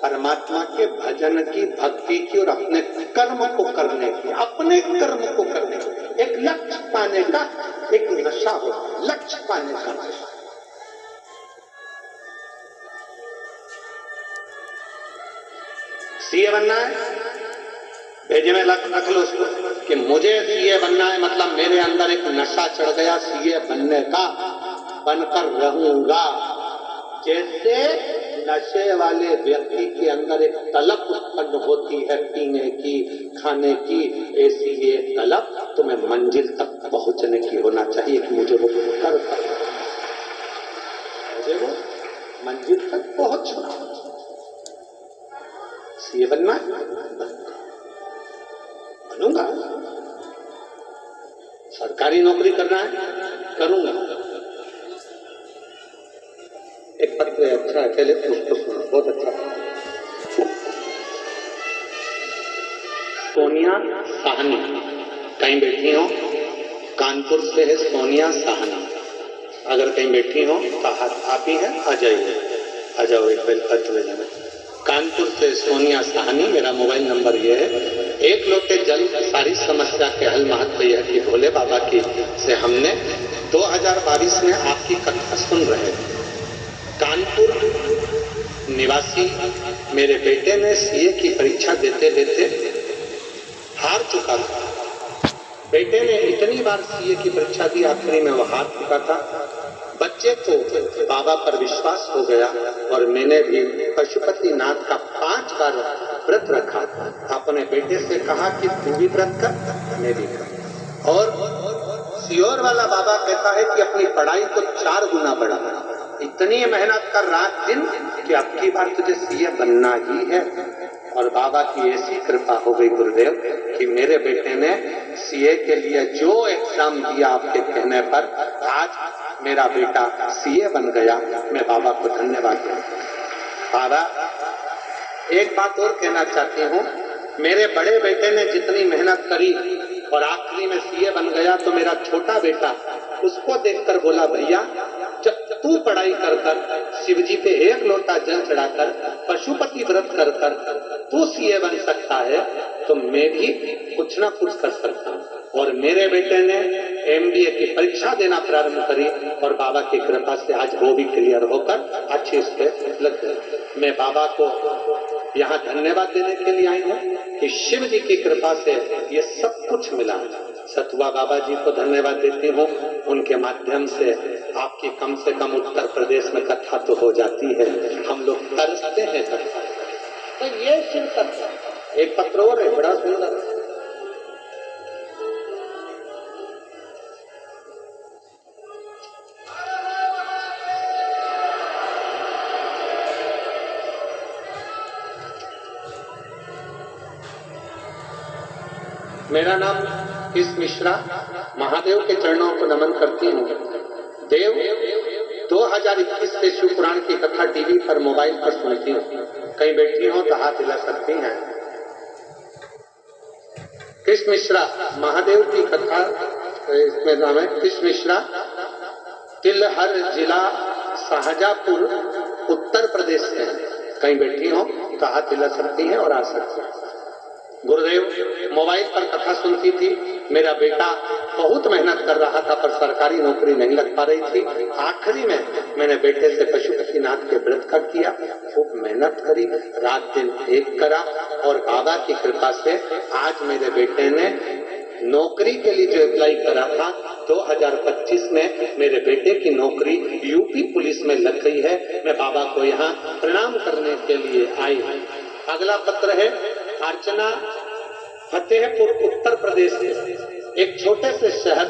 परमात्मा के भजन की, भक्ति की और अपने कर्म को करने की, अपने कर्म को करने की एक लक्ष्य पाने का एक नशा होता है, लक्ष्य पाने का नशा। सीए बनना है, भेजे में रख लो उसको कि मुझे सीए बनना है, मतलब मेरे अंदर एक नशा चढ़ गया सीए बनने का, बनकर रहूंगा। जैसे नशे वाले व्यक्ति के अंदर एक तलब उत्पन्न होती है पीने की, खाने की, ऐसी ये तलब तुम्हें मंजिल तक पहुंचने की होना चाहिए कि मुझे वो कर सकता, मुझे वो मंजिल तक पहुंचना। सीए बनना बनूंगा, सरकारी नौकरी करना है करूंगा। एक पत्र अच्छा है, पहले उसको सुनो, बहुत अच्छा है। सोनिया साहनी कहीं बैठी हो, कानपुर से है सोनिया साहनी, अगर कहीं बैठी हो तो आप ही है, आ जाइए, आ जाओ, एक पत्र ले जाना। कानपुर से सोनिया साहनी, मेरा मोबाइल नंबर ये है। एक लोटे जल सारी समस्या के हल महत्व यह कि भोले बाबा की से हमने 2022 में आपकी कथा सुन रहे थे। कानपुर निवासी मेरे बेटे ने सीए की परीक्षा देते देते हार चुका था। बेटे ने इतनी बार सीए की परीक्षा दी, आखिरी में वो हार चुका था। बच्चे को बाबा पर विश्वास हो गया और मैंने भी पशुपतिनाथ का 5 बार व्रत रखा। अपने बेटे से कहा कि तू भी व्रत कर, मैं भी कर। और सियोर वाला बाबा कहता है कि अपनी पढ़ाई को 4 गुना बढ़ा, इतनी मेहनत कर रात दिन कि अब की बार तुझे सीए बनना ही है। और बाबा की ऐसी कृपा हो गई गुरुदेव कि मेरे बेटे ने सीए के लिए जो एग्जाम दिया आपके कहने पर, आज मेरा बेटा सीए बन गया। मैं बाबा को धन्यवाद देता हूं। बाबा एक बात और कहना चाहती हूँ, मेरे बड़े बेटे ने जितनी मेहनत करी और आखिरी में सीए बन गया, तो मेरा छोटा बेटा उसको देखकर बोला, भैया जब तू पढ़ाई कर कर, शिव जी पे 1 लोटा जल चढ़ाकर, पशुपति व्रत कर कर तू सीए बन सकता है, तो मैं भी कुछ ना कुछ कर सकता हूँ। और मेरे बेटे ने एमबीए की परीक्षा देना प्रारंभ करी और बाबा की कृपा से आज वो भी क्लियर होकर अच्छे से लग गए। मैं बाबा को यहाँ धन्यवाद देने के लिए आई हूँ कि शिव जी की कृपा से ये सब कुछ मिला। सतुआ बाबा जी को धन्यवाद देती हूँ, उनके माध्यम से आपकी कम से कम उत्तर प्रदेश में कथा तो हो जाती है, हम लोग तरसते हैं कथा। तो ये शिव कथा, एक पत्र और है बड़ा सुंदर, मेरा नाम किस मिश्रा, महादेव के चरणों को नमन करती हूँ। देव 2021 से शिव पुराण की कथा टीवी पर, मोबाइल पर सुनती हूँ। कहीं बैठी हो तो हाथ हिला सकती हैं। किस मिश्रा, महादेव की कथा, इसमें नाम है किस मिश्रा, तिलहर जिला शाहजहाँपुर उत्तर प्रदेश से। कहीं बैठी हो तो हाथ हिला सकती हैं और आ सकती हैं। गुरुदेव मोबाइल पर कथा सुनती थी, मेरा बेटा बहुत मेहनत कर रहा था पर सरकारी नौकरी नहीं लग पा रही थी। आखिरी में मैंने बेटे से पशुपतिनाथ के व्रत कर दिया, खूब मेहनत करी, रात दिन एक करा और बाबा की कृपा से आज मेरे बेटे ने नौकरी के लिए जो अप्लाई करा था 2025 में मेरे बेटे की नौकरी यूपी पुलिस में लग गई है। मैं बाबा को यहाँ प्रणाम करने के लिए आई हूँ। अगला पत्र है अर्चना, फतेहपुर उत्तर प्रदेश से, एक छोटे से शहर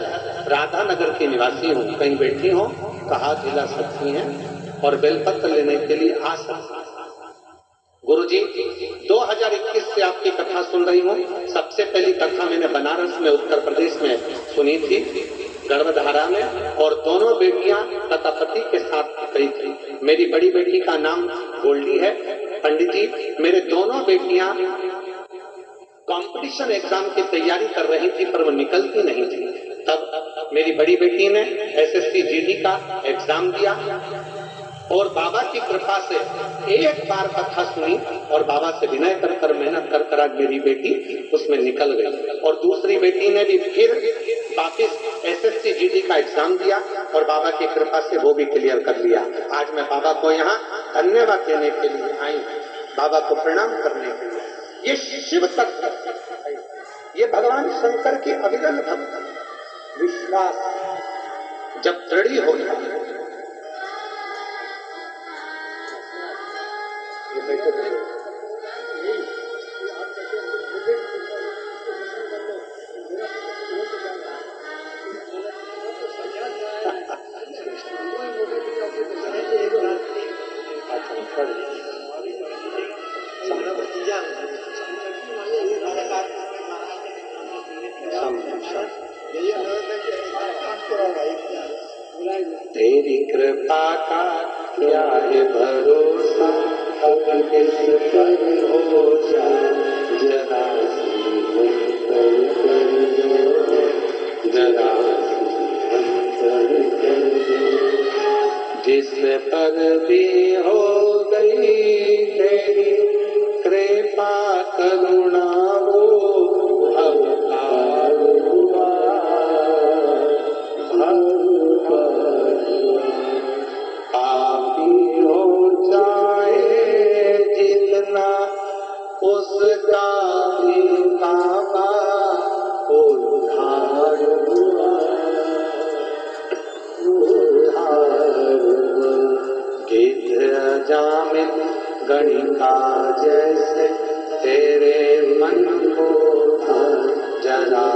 राधानगर की निवासी हूँ। कहीं बैठी हो तो हाथ हिला सकती हैं और बेलपत्र लेने के लिए आ सकती हैं। गुरुजी 2021 से आपकी कथा सुन रही हूँ। सबसे पहली कथा मैंने बनारस में उत्तर प्रदेश में सुनी थी, गर्भधारा में, और दोनों बेटियां तथा पति के साथ गई थी। मेरी बड़ी बेटी का नाम गोल्डी है। पंडित जी मेरे दोनों बेटियां कंपटीशन एग्जाम की तैयारी कर रही थी पर वो निकलती नहीं थी। तब मेरी बड़ी बेटी ने एसएससी जीडी का एग्जाम दिया और बाबा की कृपा से एक बार कथा सुनी और बाबा से विनय कर कर मेहनत कर कर आज मेरी बेटी उसमें निकल गई। और दूसरी बेटी ने भी फिर वापिस एसएससी जीडी का एग्जाम दिया और बाबा की कृपा से वो भी क्लियर कर लिया। आज मैं बाबा को यहाँ धन्यवाद देने के लिए आई हूँ, बाबा को प्रणाम करने के लिए। ये शिव तत्व, ये भगवान शंकर की अविरल भक्त विश्वास जब दृढ़ हो जाए, तेरी कृपा का क्या है भरोसा, किस पर भरोसा, जरा जरा जिस पर भी हो गई तेरी कृपा करुणा वो अवतार हुआ, पापी हो जाए जितना उसका भी बाबा उद्धार हुआ, जामिन गणिका जैसे तेरे मन को जरा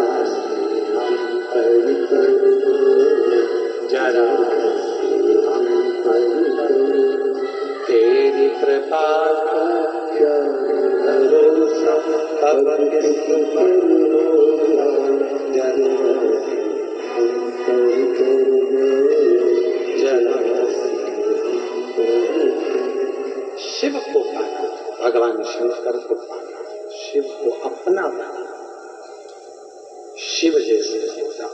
जरा तेरी कृपा का भरोसा, अब किसी पर शिव को पाना, भगवान शंकर को पाना, शिव को अपना पाना, शिव जैसे होगा,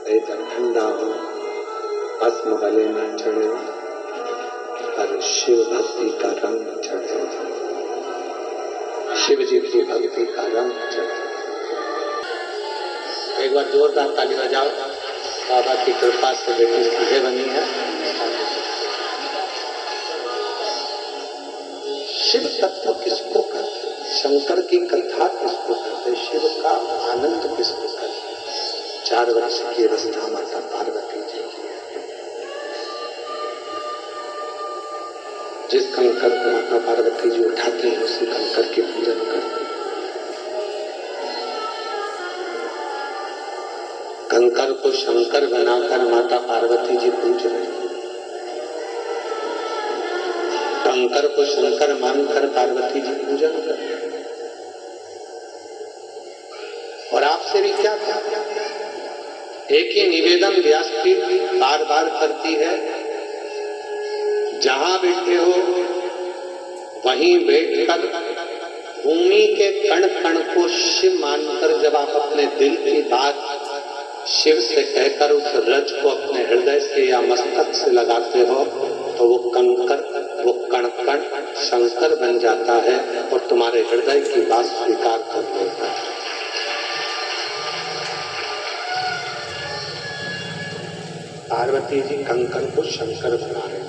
इधर ठंडा हो, भस्म गले में चढ़े और शिव भक्ति का रंग चढ़े, शिव जी की भक्ति का रंग चढ़े। एक बार जोरदार ताली बजाओ। बाबा की कृपा से बेटी सीधे बनी है। शिव तत्व किसको करते, शंकर की कथा किसको करते, शिव का आनंद किसको करते? 4 वर्ष की अवस्था माता पार्वती जी की है। जिस कंकर को माता पार्वती जी उठाते हैं उसी कंकर की पूजन करते हैं। कंकर को शंकर बनाकर माता पार्वती जी पूज रहे हैं। कंकर को शंकर मानकर पार्वती जी पूजन करते हैं। और आपसे भी क्या था, एक ही निवेदन व्यासपीठ बार बार करती है, जहां बैठे हो वहीं बैठकर भूमि के कण कण को शिव मानकर जब आप अपने दिल की बात शिव से कहकर उस रज को अपने हृदय से या मस्तक से लगाते हो तो वो कंकर, वो कण कण शंकर बन जाता है और तुम्हारे हृदय की बात स्वीकार कर लेता है। पार्वती जी कंकर को शंकर बना रहे।